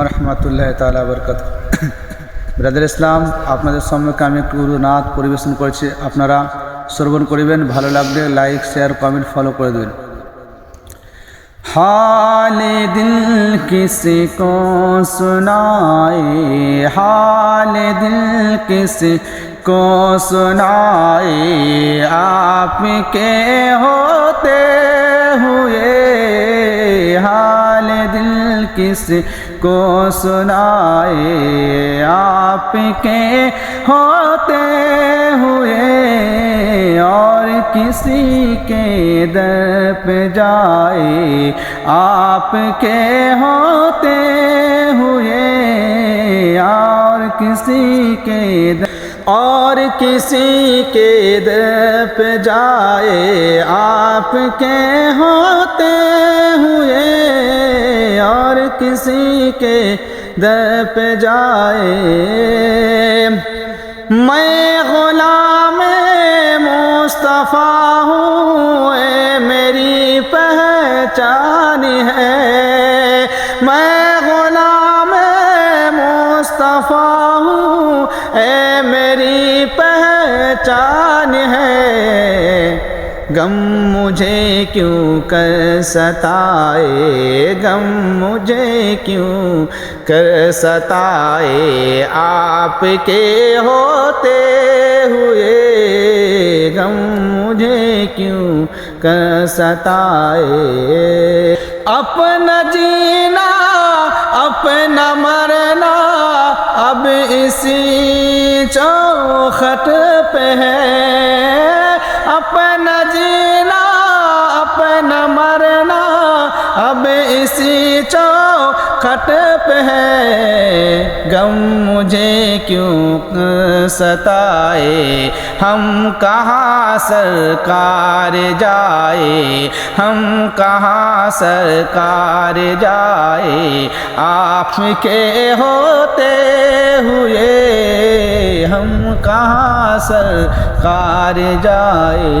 রহমতুল্লাহ তাআলা বারাকাতুহু। ব্রাদার ইসলাম, আপনাদের সম্মুখে আমি একটু উর্দু নাত পরিবেশন করেছি, আপনারা শ্রবণ করিবেন। ভালো লাগলে লাইক, শেয়ার, কমেন্ট, ফলো করে দেবেন। हाल दिल किसी को सुनाए, हाल दिल किसी को सुनाए, आपके होते हुए हाल दिल किसी को सुनाए, आपके होते हुए और किसी के दर पे जाए, आपके होते हुए और किसी के दर और किसी के दर पे जाए, आपके होते हुए और किसी के दर पे जाए। मैं गुलाम मुस्तफ़ा हूँ, मेरी पहचान है। मैं गुलाम मुस्तफ़ा हूँ, मेरी पहचान है। गम मुझे क्यों कर सताए, गम मुझे क्यों कर सताए, आपके होते हुए गम मुझे क्यों कर सताए। अपना जीना अपना मरना अब इसी चौखट पे है, अपना जीना अपना मरना अब इसी चौखट पे है। गम मुझे क्यों सताए, हम कहाँ सरकार जाए, हम कहाँ सरकार जाए, आपके होते हुए हम कहाँ सरकार जाए।